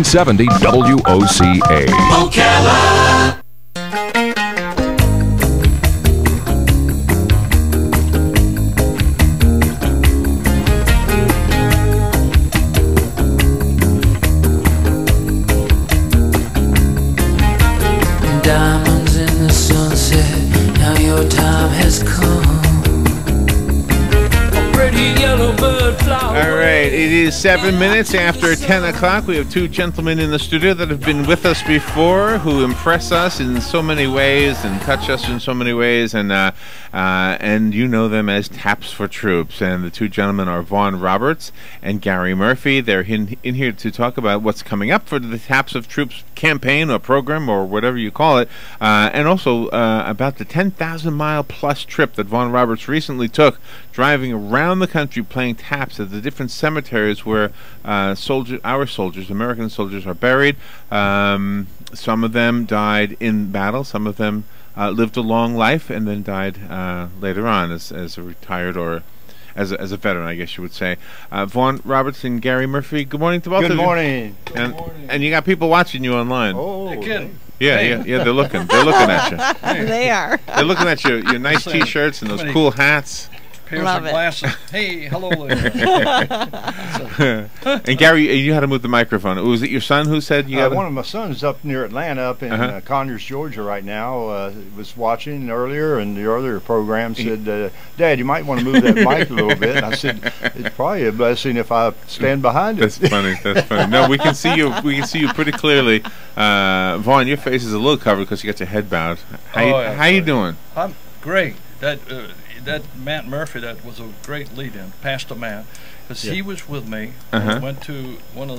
70 WOCA. WOCA. Diamonds in the sunset, now your time has come. A pretty yellow bird flower. All right, it is 7 minutes after 10 o'clock. We have two gentlemen in the studio that have been with us before, who impress us in so many ways and touch us in so many ways, and you know them as Taps for Troops. And the two gentlemen are Vaughn Roberts and Gary Murphy. They're in here to talk about what's coming up for the Taps of Troops campaign or program or whatever you call it, and also about the 10,000-mile plus trip that Vaughn Roberts recently took, driving around the country playing taps at the different cemeteries where our soldiers, American soldiers, are buried. Some of them died in battle. Some of them lived a long life and then died later on as a retired or as a veteran, I guess you would say. Vaughn Roberts and Gary Murphy, good morning to both of you. Good morning. And you got people watching you online. Oh, yeah, they're looking. They're looking at you. They are. They're looking at your nice T-shirts and those cool hats. Pairs of glasses. Hey, hello there. And Gary, you had to move the microphone. Was it your son who said you one of my sons up near Atlanta, up in Conyers, Georgia right now, was watching earlier, and the earlier program said, Dad, you might want to move that mic a little bit. And I said, it's probably a blessing if I stand behind it. That's funny. That's funny. No, we can see you. We can see you pretty clearly. Vaughn, your face is a little covered because you got your head bowed. How you doing? I'm great. That Matt Murphy, that was a great lead-in, Pastor Matt, because he was with me. I went to one of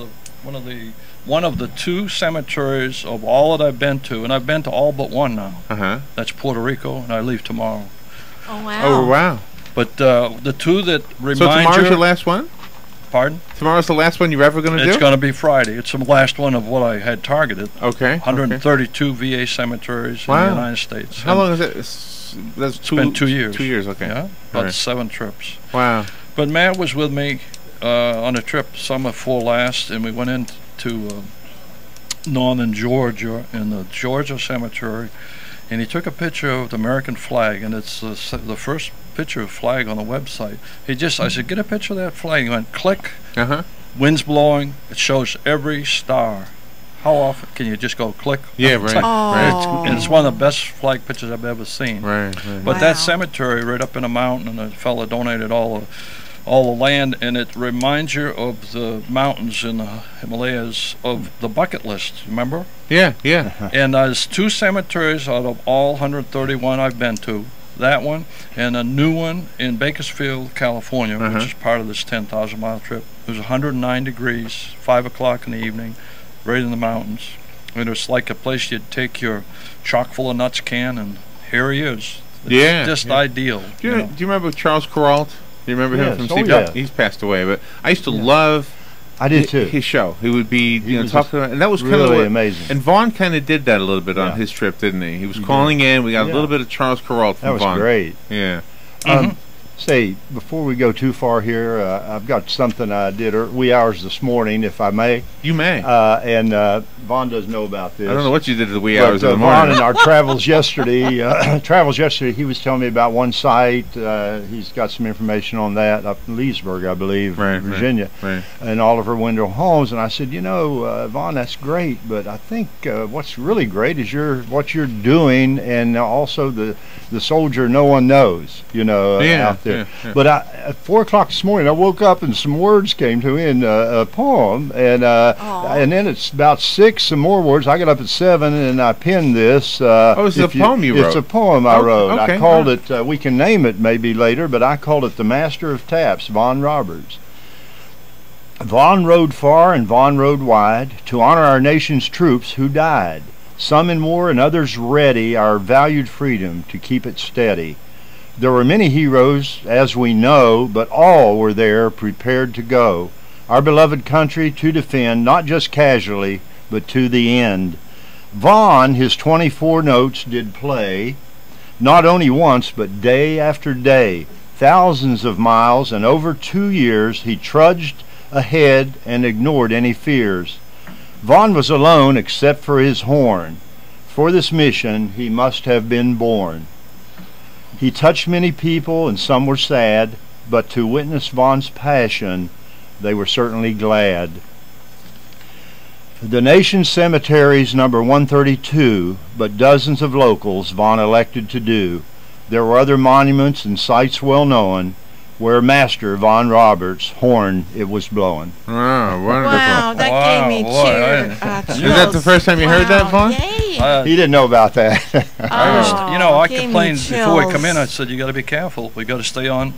the two cemeteries of all that I've been to, and I've been to all but one now. That's Puerto Rico, and I leave tomorrow. Oh wow! Oh wow! But the two that remind So tomorrow's your last one? Pardon? Tomorrow's the last one you're ever going to do? It's going to be Friday. It's the last one of what I had targeted. Okay. 132 VA cemeteries in the United States. How long is it? It's been 2 years. 2 years, okay. Yeah, about 7 trips. Wow. But Matt was with me on a trip summer before last, and we went into northern Georgia in the Georgia cemetery, and he took a picture of the American flag, and it's the first picture of flag on the website. I said, get a picture of that flag. He went, click. Wind's blowing. It shows every star. How often can you just go click? Yeah, right. It's one of the best flag pictures I've ever seen. Right. But that cemetery right up in a mountain, and the fellow donated all the land, and it reminds you of the mountains in the Himalayas of the bucket list. Remember? Yeah. And there's 2 cemeteries out of all 131 I've been to. That one and a new one in Bakersfield, California, which is part of this 10,000-mile trip. It was 109 degrees, 5 o'clock in the evening, right in the mountains. And it's like a place you'd take your chock full of nuts can, and here he is. It's just ideal. Do you remember Charles Kuralt? Do you remember him from CBS? Yeah. He's passed away, but I used to love his show. He would be talking about, and that was kind of really amazing. And Vaughn kind of did that a little bit on his trip, didn't he? He was calling in. We got a little bit of Charles Kuralt from Vaughn. That was great. Yeah. Say, before we go too far here, I've got something I did wee hours this morning, if I may. You may. And Vaughn doesn't know about this. I don't know what you did at the wee hours of the Vaughn morning. in our travels yesterday, he was telling me about one site. He's got some information on that up in Leesburg, I believe, Virginia, and Oliver Wendell Holmes. And I said, Vaughn, that's great, but I think what's really great is what you're doing, and also the soldier no one knows, out there. Yeah. But at 4 o'clock this morning, I woke up and some words came to me in a poem, and then it's about 6 some more words. I got up at 7 and I penned this. It's a poem you wrote. It's a poem I wrote. Okay. I called it. We can name it maybe later, but I called it "The Master of Taps," Vaughn Roberts. Vaughn rode far and Vaughn rode wide to honor our nation's troops who died. Some in war and others ready our valued freedom to keep it steady. There were many heroes, as we know, but all were there prepared to go, our beloved country to defend, not just casually, but to the end. Vaughn, his 24 notes did play, not only once, but day after day. Thousands of miles, and over 2 years he trudged ahead and ignored any fears. Vaughn was alone except for his horn. For this mission he must have been born. He touched many people, and some were sad, but to witness Vaughn's passion, they were certainly glad. The nation's cemeteries number 132, but dozens of locals Vaughn elected to do. There were other monuments and sites well known, where Master Von Roberts' horn it was blowing. Oh, wonderful. Wow, that gave me Boy, chills. Is that the first time you heard that, Vaughn? Yay. He didn't know about that. I gave me complained before we come in. I chills. said, you got to be careful. We got to stay on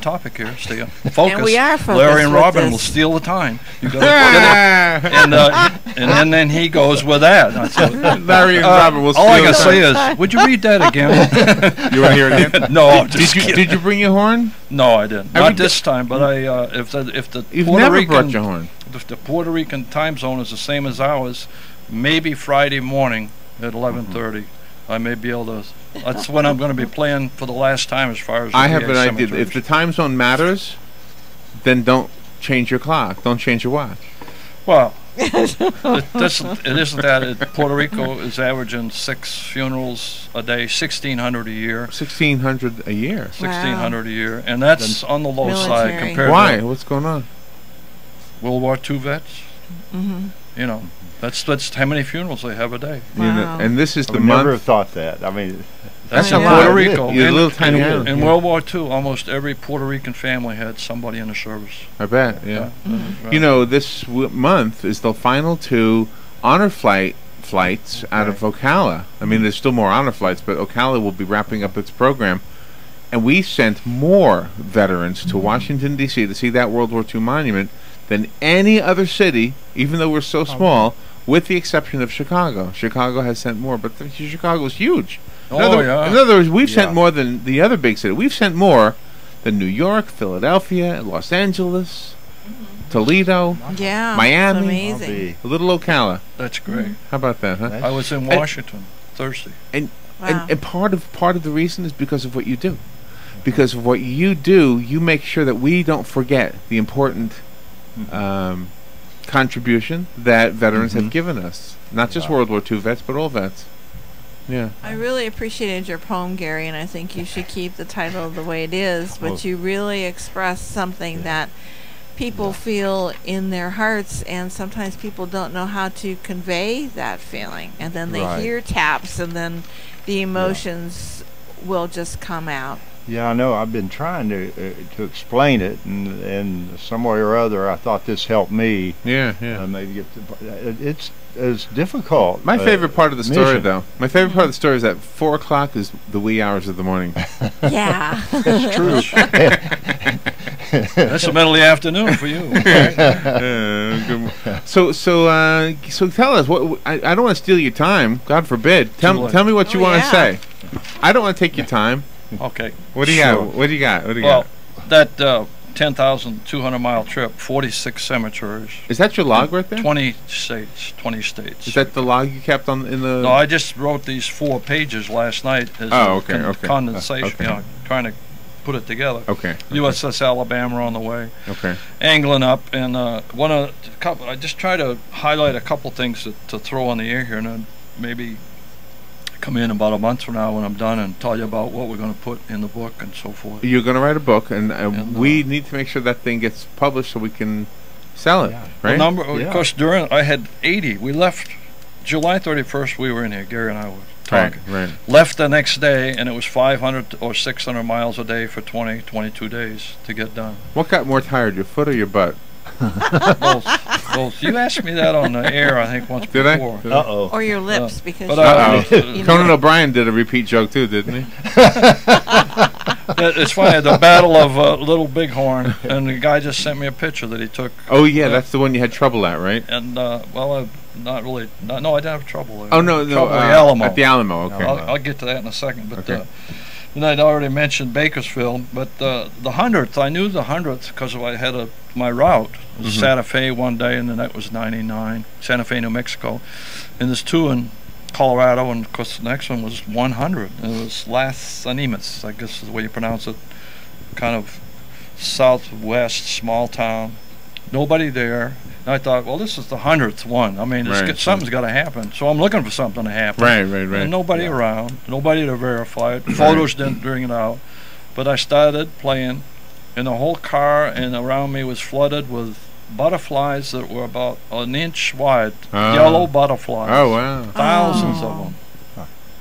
topic here. Stay on focus. And we are focused Larry and with Robin this. will steal the time. You got to get it. And then he goes with that. And I said, Larry and Robert will all I steal gotta the say time. is, would you read that again? You want to hear it again? No, I'm just Did you kidding. did you bring your horn? No, I didn't. Every Not this time. But if the You've Puerto never Rican brought your horn. if the Puerto Rican time zone is the same as ours, maybe Friday morning at 11:30, I may be able to. That's when I'm going to be playing for the last time as far as I the have VA an idea. cemeteries. If the time zone matters, then don't change your clock. Don't change your watch. Well, it isn't that. Puerto Rico is averaging 6 funerals a day, 1,600 a year. 1,600 a year. 1,600 a year, and that's on the low side Military. compared Why? to What's going on? World War II vets. Mm-hmm. You know, that's how many funerals they have a day. You know, Wow. and this is I the would never have month. thought that. I mean, That's I in know. Puerto Rico. You're a In- little tiny in, island. in Yeah. World War II, almost every Puerto Rican family had somebody in the service. I bet. Yeah. Right. You know, this month is the final 2 honor flights out of Ocala. I mean, there's still more honor flights, but Ocala will be wrapping up its program. And we sent more veterans to Washington, D.C. to see that World War II monument than any other city, even though we're so small, with the exception of Chicago. Chicago has sent more, but Chicago is huge. In other words, we've sent more than the other big city. We've sent more than New York, Philadelphia, Los Angeles, Toledo, Yeah. Miami. It's I'll amazing. be- a little Ocala. That's great. How about that, huh? That's- I was in Washington Thursday. Wow. And part of the reason is because of what you do. Because of what you do, you make sure that we don't forget the important contribution that veterans have given us. Not just World War II vets, but all vets. Yeah. I really appreciated your poem, Gary, and I think you should keep the title the way it is, but you really express something that people feel in their hearts, and sometimes people don't know how to convey that feeling, and then they Right. hear taps, and then the emotions will just come out. Yeah, I know. I've been trying to explain it, and some way or other, I thought this helped me. Yeah, yeah. Maybe get it's difficult. My favorite part of the story, mission. though, my favorite part of the story is that 4 o'clock is the wee hours of the morning. Yeah. It's true. That's the middle of the afternoon for you. So tell us. What I don't want to steal your time. God forbid. Tell me what you Oh, want to yeah. say. I don't want to take your time. Okay. What do you Sure. got? What do you got? What do you Well, got? that 10,200-mile trip, 46 cemeteries, Is that your log right there? 20 states. 20 states. Is that the log you kept on in the? No, I just wrote these 4 pages last night as Oh, a okay, okay. condensation, Okay. trying to put it together. Okay. USS Alabama on the way, Okay. angling up, and I just try to highlight a couple things to throw on the air here, and then maybe come in about a month from now when I'm done and tell you about what we're going to put in the book and so forth. You're going to write a book, and And, we need to make sure that thing gets published so we can sell it. Yeah. Right. Of course, I had 80. We left July 31st. We were in here. Gary and I were Right. talking. Right. Left the next day, and it was 500 or 600 miles a day for 22 days to get done. What got more tired, your foot or your butt? Both. You asked me that on the air, I think, once Did I? before. Did I? Uh-oh. Or your lips, because but, you Conan O'Brien did a repeat joke too, didn't he? It's funny, the Battle of Little Bighorn, and the guy just sent me a picture that he took. Oh yeah, that's the one you had trouble at, right? And, not really. No, I didn't have trouble there. Oh no, Trouble no, at the Alamo. At the Alamo, okay. I'll get to that in a second. But Okay. and I'd already mentioned Bakersfield, but the 100th, I knew the 100th because I had my route. It was Santa Fe one day, and then that was 99, Santa Fe, New Mexico. And there's 2 in Colorado, and of course the next one was 100. And it was Las Animas, I guess is the way you pronounce it, kind of southwest, small town. nobody there. And I thought, well, this is the 100th one. I mean, something's got to happen. So I'm looking for something to happen. Right. And nobody around, nobody to verify it. Photos didn't bring it out. But I started playing, and the whole car and around me was flooded with butterflies that were about an inch wide, yellow butterflies. Oh, wow. Thousands of them.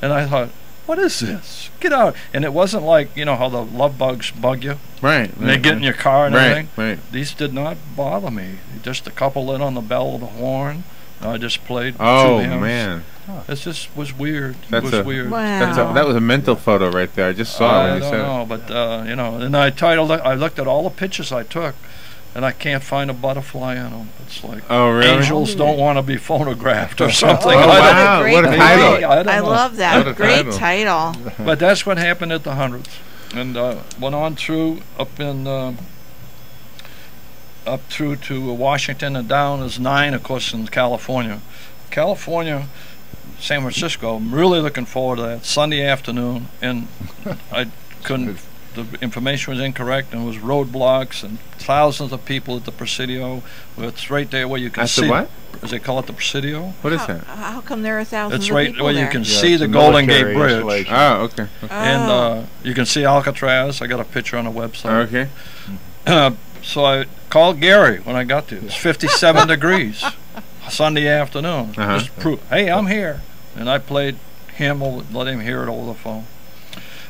And I thought, what is this? Get out. And it wasn't like, you know, how the love bugs bug you. Right. And they get in your car and everything. Right. These did not bother me. Just a couple lit on the bell of the horn. I just played 2 hymns. Man. It just was weird. That's it was weird. Wow. That was a mental photo right there. I just saw it when I you don't said know, but, you know, and I looked at all the pictures I took, and I can't find a butterfly in them. It's like angels don't want to be photographed or something. Oh, wow. What a title. I love that. Great title. But that's what happened at the 100th. And went on through up through to Washington and down is 9, of course, in California. San Francisco, I'm really looking forward to that. Sunday afternoon, and I couldn't, the information was incorrect, and it was roadblocks and thousands of people at the Presidio. It's right there where you can see. What? As they call it, the Presidio. What is that? How come there are thousands It's of right people where there? you can see the Golden Gate Bridge. Oh, okay. And you can see Alcatraz. I got a picture on the website. Okay. So I called Gary when I got there. It's 57 degrees Sunday afternoon. Just prove, hey, I'm here. And I played him, let him hear it over the phone.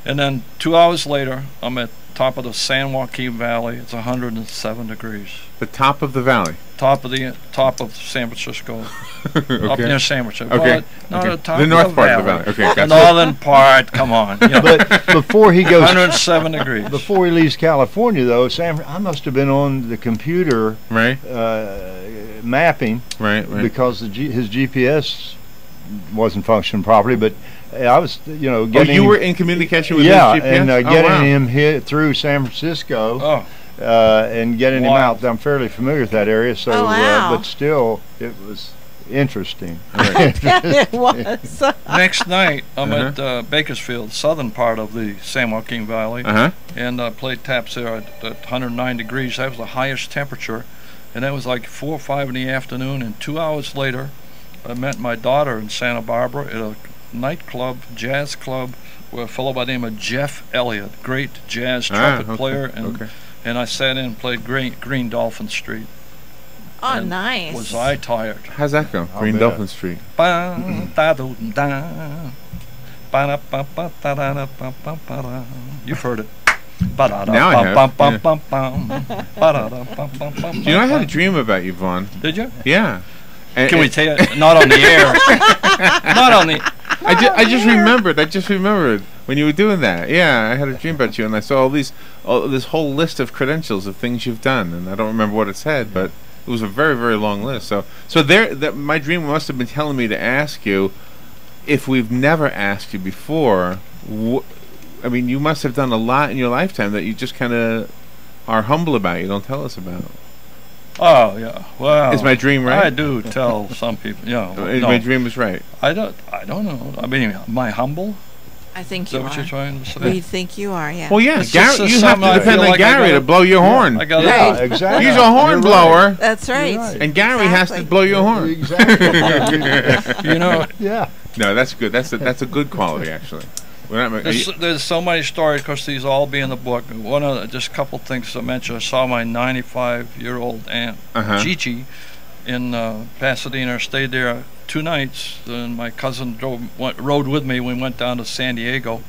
And then 2 hours later, I'm at top of the San Joaquin Valley. It's 107 degrees. The top of the valley. Top of San Francisco. Up near San Francisco. Okay. Well, okay. The top the north of part of the valley. Okay. The Gotcha. northern part. Come on. You know. But before he goes, 107 degrees. Before he leaves California, though, I must have been on the computer mapping, because his GPS wasn't functioning properly. But I was, getting. You were in communication with his GPS? and getting him hit through San Francisco. And getting him out. I'm fairly familiar with that area, so but still, it was interesting. It was. Next night, I'm at Bakersfield, southern part of the San Joaquin Valley, and played taps there at 109 degrees. That was the highest temperature, and that was like 4 or 5 in the afternoon. And 2 hours later, I met my daughter in Santa Barbara at a nightclub, jazz club, with a fellow by the name of Jeff Elliott, great jazz trumpet player, and I sat in and played Green Dolphin Street. Oh, nice. Was I tired? How's that go? Green Dolphin Street. You've heard it. Now I have. Do you know I had a dream about you, Vaughn? Did you? Yeah. Can we tell you? Not on the air. Not on the. I just remembered when you were doing that. Yeah, I had a dream about you, and I saw this whole list of credentials of things you've done, and I don't remember what it said, but it was a very, very long list. So my dream must have been telling me to ask you, if we've never asked you before. I mean, you must have done a lot in your lifetime that you just kind of are humble about. You don't tell us about. Oh yeah, well. Is my dream right? I do tell some people. My dream is right. I don't know. I mean, am I humble? I think Is you that are. what you're trying to say? We think you are, yeah. Well, yeah, It's Gary, just you have to something I depend feel on like I Gary gotta- to blow your horn. I got Right. Exactly. He's a horn blower, That's right. and Gary has to blow your horn. Exactly. You know, Yeah. No, that's good. That's a good quality, actually. there's so many stories, because these all be in the book. Just a couple things to mention. I saw my 95-year-old aunt, Gigi, in Pasadena. Stayed there 2 nights. Then my cousin rode with me. We went down to San Diego.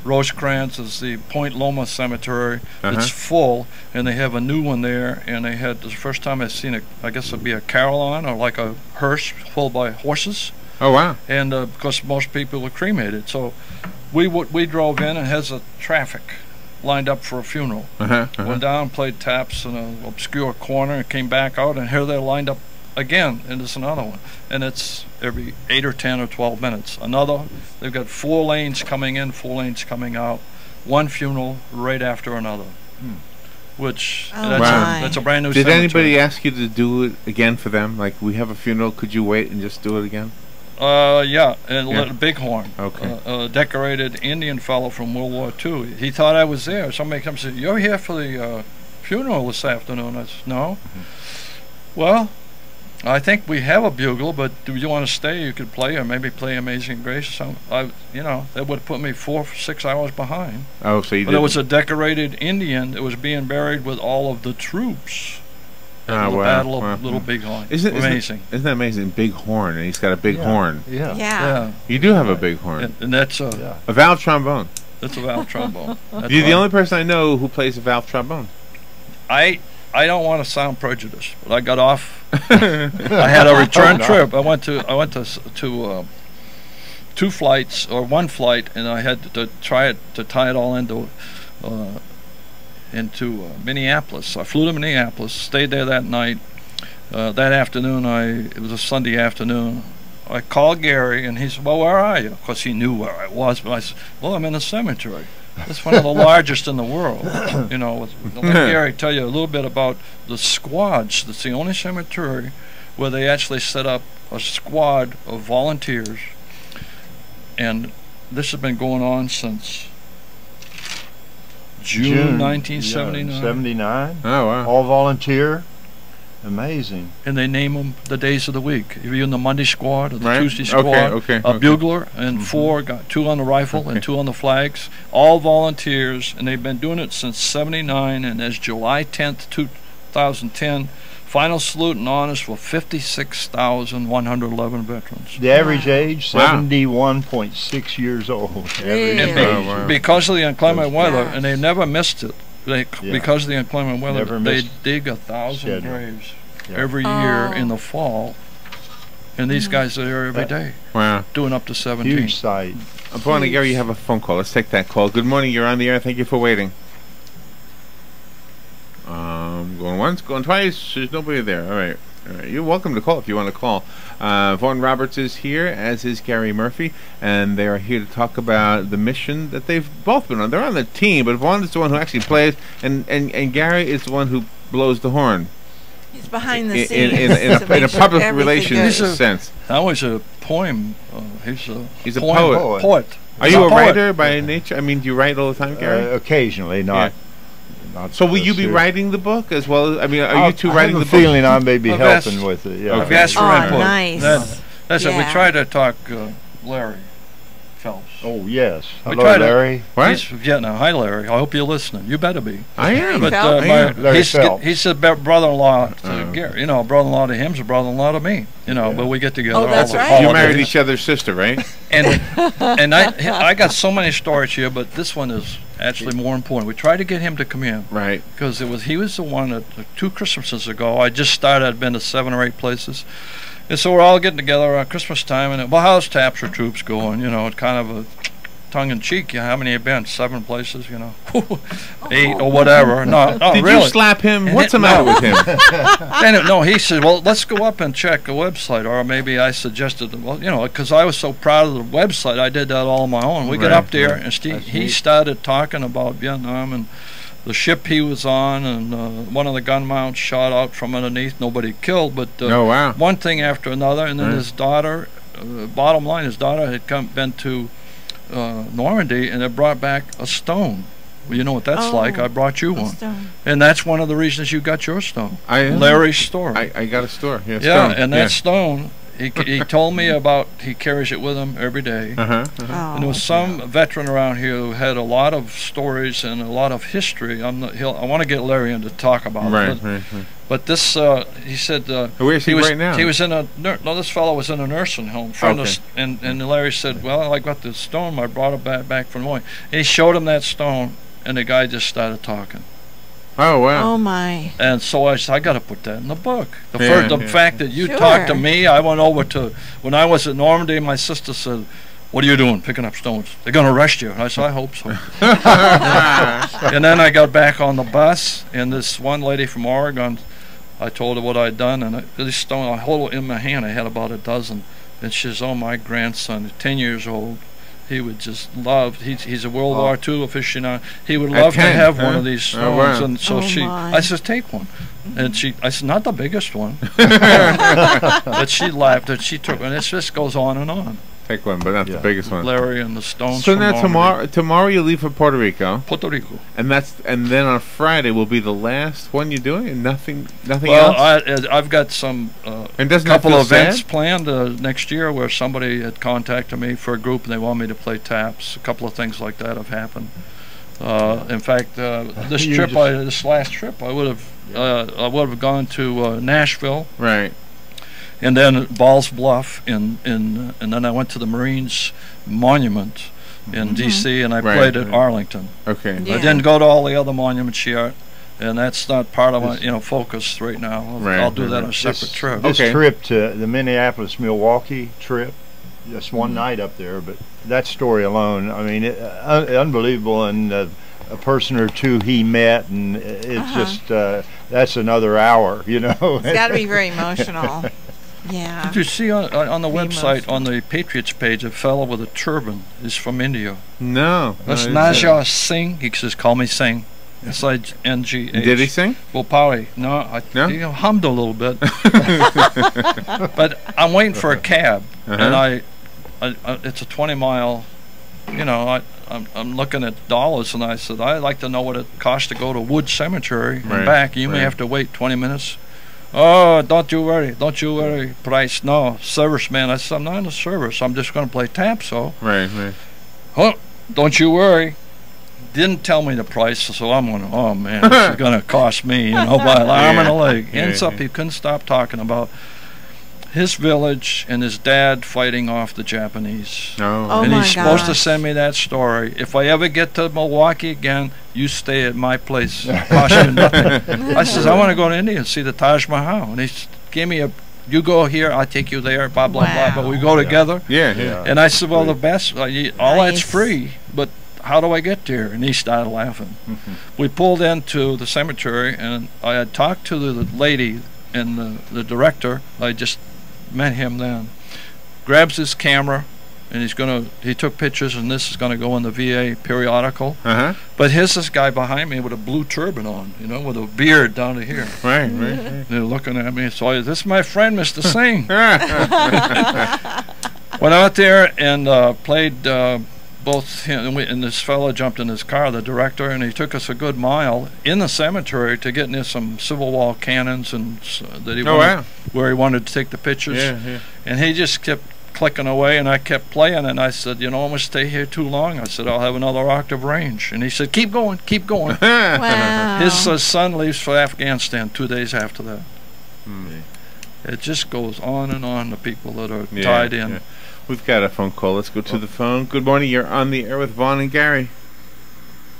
Rosecrans is the Point Loma Cemetery. It's full, and they have a new one there. And they had the first time I've seen I guess it'd be a carillon or like a hearse pulled by horses. Oh wow! And because most people were cremated, so we drove in and has a traffic lined up for a funeral. Went down, played taps in an obscure corner, and came back out, and here they're lined up again, and there's another one, and it's every 8 or 10 or 12 minutes. They've got 4 lanes coming in, 4 lanes coming out, one funeral right after another. Which that's a brand new. Did cemetery. anybody ask you to do it again for them? Like, we have a funeral, could you wait and just do it again? Yeah, and Yeah. Bighorn, Okay. a decorated Indian fellow from World War II. He thought I was there. Somebody comes and said, "You're here for the funeral this afternoon. I said, no. Well, I think we have a bugle, but do you want to stay? You could play, or maybe play Amazing Grace or something. That would put me 4 or 6 hours behind. Oh, so you But did. it was a decorated Indian that was being buried with all of the troops at the Battle of Little Bighorn. Amazing. Isn't that amazing? Big horn, and he's got a big horn. Yeah. Yeah. You do have a big horn. And that's a valve trombone. that's a valve trombone. That's You're the right. only person I know who plays a valve trombone. I don't want to sound prejudiced, but I got off. I had a return trip. I went to 2 flights or 1 flight, and I had to tie it all into Minneapolis. So I flew to Minneapolis, stayed there that night. That afternoon, it was a Sunday afternoon. I called Gary, and he said, "Well, where are you?" Of course, he knew where I was, but I said, "Well, I'm in a cemetery. It's one of the largest in the world." Let Gary tell you a little bit about the squads. It's the only cemetery where they actually set up a squad of volunteers, and this has been going on since June 1979. 79. Oh, wow. All volunteer. Amazing. And they name them the days of the week. If you're in the Monday squad or the Right. Tuesday squad, Okay. a bugler and 4, got 2 on the rifle and 2 on the flags, all volunteers, and they've been doing it since '79. And as July 10th, 2010, final salute and honors for 56,111 veterans. The average age, Wow. 71.6 years old. Really? Average Oh, age. wow. Because of the inclement weather, Gosh. and they never missed it. Because of the inclement weather, Never they missed dig 1,000 schedule. graves Yeah. every year Oh. in the fall. And these guys are there every day, Wow. doing up to 17. Huge sight. Upon Gary, you have a phone call. Let's take that call. Good morning. You're on the air. Thank you for waiting. Going once, going twice. There's nobody there. All right. You're welcome to call if you want to call. Vaughn Roberts is here, as is Gary Murphy, and they are here to talk about the mission that they've both been on. They're on the team, but Vaughn is the one who actually plays, and Gary is the one who blows the horn He's behind the in scenes. a public relations goes. sense. That was a poem. He's a a poet. poet. Are He's you a poet. writer by nature? I mean, do you write all the time, Gary? Occasionally, not. So will you be serious. writing the book as well? I mean, are you two I writing have the a book? feeling I may be I've helping asked- with it. Yeah. I've asked for Oh, input. nice. That's it. We Yeah. tried to talk Larry Phelps. Oh yes. We Hello, tried to- Larry. What? He's Vietnam. Hi, Larry. I hope you're listening. You better be. I am. But Phelps? Larry Phelps. he's a brother-in-law to Oh. Gary. brother-in-law to him's a brother-in-law to me. But we get together. Oh, that's all the right. You married holidays. each other's sister, right? And I got so many stories here, but this one is actually more important. We tried to get him to come in Right. because he was the one that 2 Christmases ago. I just started. I'd been to 7 or 8 places, and so we're all getting together around Christmas time. And how's Taps or Troops going? It's kind of a tongue-in-cheek. How many have been? 7 places. 8 or whatever. No, Did really. you slap him? And What's it- the matter no. with him? No, he said, well, let's go up and check the website. Or maybe I suggested, because I was so proud of the website, I did that all on my own. We got Right, up there, right. and That's he neat. started talking about Vietnam and the ship he was on, and one of the gun mounts shot out from underneath. Nobody killed, but Oh, wow. one thing after another. And then Right. his daughter, bottom line, his daughter had been to Normandy, and had brought back a stone. Well, you know what that's like. Oh. I brought you one. Stone. And that's one of the reasons you got your stone. I Larry's story. I got a store. Yeah, Yeah, stone. and that stone, he told me about, he carries it with him every day. Uh-huh. And there was some veteran around here who had a lot of stories and a lot of history. I want to get Larry in to talk about Right, it. right. But this, he said, Where is he was right now? He was in this fellow was in a nursing home. And Larry said, well, I got this stone. I brought it back from Moy. And he showed him that stone, and the guy just started talking. Oh, wow. Oh my. And so I said, I got to put that in the book. The Yeah. fact that you Sure. talked to me, I went over to, when I was at Normandy, my sister said, what are you doing, picking up stones? They're going to arrest you. And I said, I hope so. And then I got back on the bus, and this one lady from Oregon, I told her what I'd done, and this stone, I hold it in my hand, I had about a dozen. And she says, oh, my grandson, 10 years old, he would just love, he's a World War II aficionado, he would At love to 10, have huh? one of these Oh, stones. wow. And so Oh, my. I said, take one. And I said, not the biggest one. But she laughed, and she took, and it just goes on and on. Take one, but not the biggest one. Larry and the Stones. So from now Normandy. tomorrow you leave for Puerto Rico, Puerto Rico. and then on Friday will be the last one you're doing, and nothing Well, else. I've got some And doesn't that couple feel of events sad? planned next year where somebody had contacted me for a group and they want me to play taps. A couple of things like that have happened. In fact, this last trip, I would have gone to Nashville, Right. and then Ball's Bluff, and then I went to the Marines Monument in D.C. and I Right, played at right. Arlington. Okay. Yeah. I didn't go to all the other monuments yet, and that's not part of my focus right now. Right, I'll do that right. on a separate trip. This Okay. trip to the Minneapolis-Milwaukee trip, just one night up there, but that story alone, I mean, unbelievable, and a person or two he met, and it's just, that's another hour, you know. It's got to be very emotional. Yeah. Did you see on the Be website, emotional. on the Patriots page, a fellow with a turban is from India. No. That's no, Naja Singh. He says, call me Singh. S-I-N-G-H. Did he sing? Well, probably. No, No? he hummed a little bit. But I'm waiting for a cab, and I it's a 20-mile, I'm looking at dollars, and I said, I'd like to know what it costs to go to Wood Cemetery Right, and back. You may right. have to wait 20 minutes. Oh, don't you worry, price. No, serviceman. I said, I'm not in the service. I'm just going to play tap, so. Right. Oh, don't you worry. Didn't tell me the price, so I'm going, oh, man, this is going to cost me, by an arm and a leg. Yeah, Ends up, yeah. he couldn't stop talking about his village and his dad fighting off the Japanese. Oh, And my he's supposed to gosh. send me that story. If I ever get to Milwaukee again, you stay at my place. Cost you nothing. I says, I want to go to India and see the Taj Mahal. And he gave me you go here, I'll take you there, blah, blah, blah. But we go together. Yeah. And I said, well, the best, all that's Nice. free, but how do I get there? And he started laughing. We pulled into the cemetery, and I had talked to the lady and the director. I just met him then. Grabs his camera, and he took pictures, and this is gonna go in the VA periodical. But here's this guy behind me with a blue turban on, with a beard down to here. Right. They're looking at me, so this is my friend, Mr. Singh. Went out there and played both him and this fellow jumped in his car, the director, and he took us a good mile in the cemetery to get near some Civil War cannons and where he wanted to take the pictures. Yeah. And he just kept clicking away, and I kept playing, and I said, I'm going to stay here too long. I said, I'll have another octave range. And he said, keep going. Wow. His son leaves for Afghanistan 2 days after that. It just goes on and on, the people that are tied in. Yeah. We've got a phone call. Let's go to the phone. Good morning. You're on the air with Vaughn and Gary.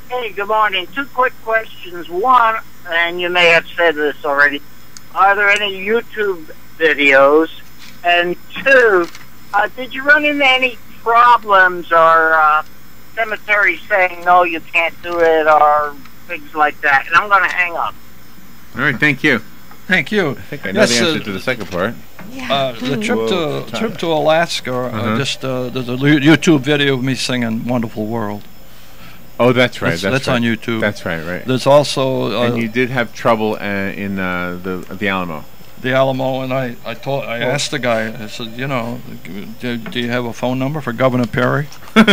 Hey, good morning. Two quick questions. One, and you may have said this already, are there any YouTube videos? And two, did you run into any problems or cemeteries saying, no, you can't do it, or things like that? And I'm going to hang up. All right. Thank you. Thank you. I think I know the answer to the second part. Yeah. The trip to Alaska, there's a YouTube video of me singing "Wonderful World." Oh, that's right. That's right. on YouTube. That's right. There's also And you did have trouble in the Alamo. the Alamo, and I asked the guy. I said, do you have a phone number for Governor Perry? and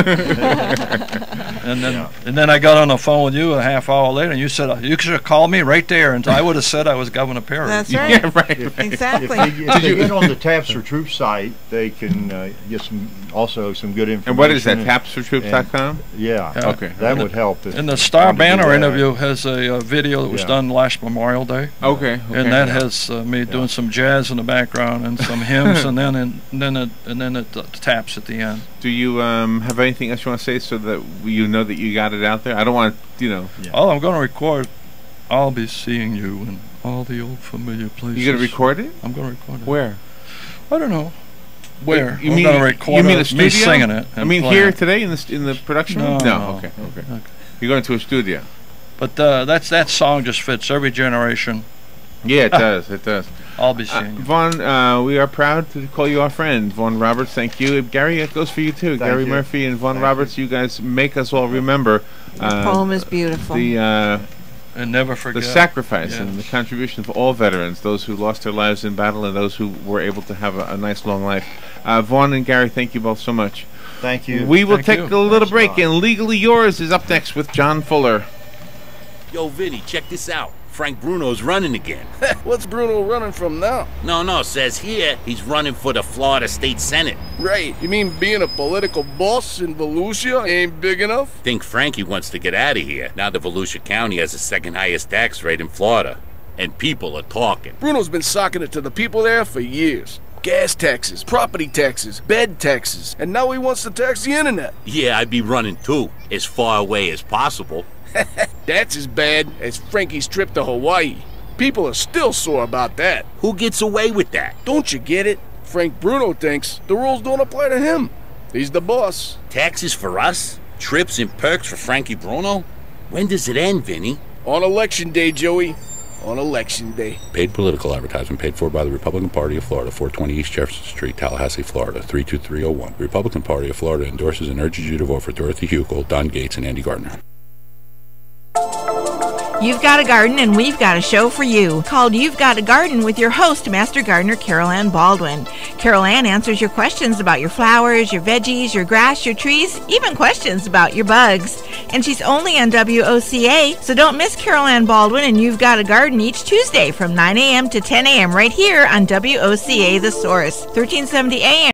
then I got on the phone with you a half hour later, and you said you should have called me right there, and I would have said I was Governor Perry. That's right. Yeah, right. Exactly. If they get on the Taps for Troops site, they can get some good information. And what is that? Tapsfortroops.com? Yeah. Yeah. Okay. That would help. And the Star wanted to do Banner that. interview has a video that was Yeah. done last Memorial Day. Okay. And that has me doing some jazz in the background and some hymns, and then it taps at the end. Do you have anything else you want to say so that you know that you got it out there? I don't want to, Oh, I'm going to record. I'll be seeing you in all the old familiar places. You going to record it? I'm going to record it. Where? I don't know. Where? You I'm mean going to record you mean it, a studio? me singing it. I and mean playing here it. today in the production room? No. Okay. You're going to a studio. But that song just fits every generation. Yeah, it does. It does. I'll be seeing you. Vaughn, we are proud to call you our friend. Vaughn Roberts, thank you. Gary, it goes for you too. Gary you. Murphy and Vaughn Roberts, you guys make us all remember The poem is beautiful. And never forget. the sacrifice Yeah. and the contribution of all veterans, those who lost their lives in battle and those who were able to have a nice long life. Vaughn and Gary, thank you both so much. Thank you. We will Thank take you. a little Thanks, break, Ron. and Legally Yours is up next with John Fuller. Yo, Vinny, check this out. Frank Bruno's running again. What's Bruno running from now? No, says here he's running for the Florida State Senate. Right. You mean being a political boss in Volusia ain't big enough? Think Frankie wants to get out of here now that Volusia County has the second highest tax rate in Florida. And people are talking. Bruno's been socking it to the people there for years. Gas taxes, property taxes, bed taxes, and now he wants to tax the internet. Yeah, I'd be running too, as far away as possible. That's as bad as Frankie's trip to Hawaii. People are still sore about that. Who gets away with that? Don't you get it? Frank Bruno thinks the rules don't apply to him. He's the boss. Taxes for us? Trips and perks for Frankie Bruno? When does it end, Vinny? On election day, Joey. On election day. Paid political advertisement paid for by the Republican Party of Florida, 420 East Jefferson Street, Tallahassee, Florida, 32301. The Republican Party of Florida endorses and urges you to vote for Dorothy Huckel, Don Gates, and Andy Gardner. You've got a garden and we've got a show for you called You've Got a Garden with your host, Master Gardener Carol Ann Baldwin. Carol Ann answers your questions about your flowers, your veggies, your grass, your trees, even questions about your bugs. And she's only on WOCA, so don't miss Carol Ann Baldwin and You've Got a Garden each Tuesday from 9 a.m. to 10 a.m. right here on WOCA The Source, 1370 a.m.